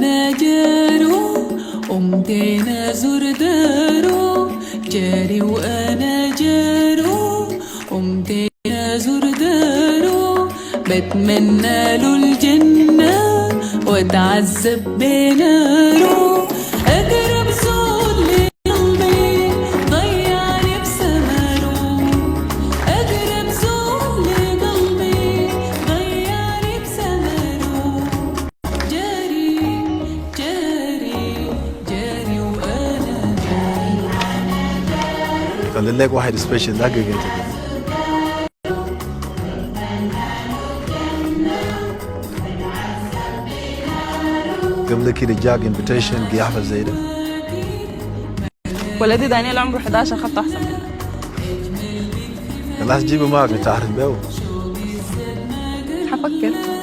وأنا جارو قمتين أزور دارو جاري وأنا جارو قمتين أزور دارو بتمنى له الجنة واتعذب بناره أقرب زول لقلبي ضيعني بسمره أقرب زول لقلبي ضيعني بسمره جاري جاري جاري وأنا جاري. خلي لك واحد سبيشال دقيقة كده. قبل كده جاك انفيتيشن قيافة زي ده. ولدي دانيال عمره 11 خطه احسن منه. خلاص جيبه معك نتعرف بيه. حفكر.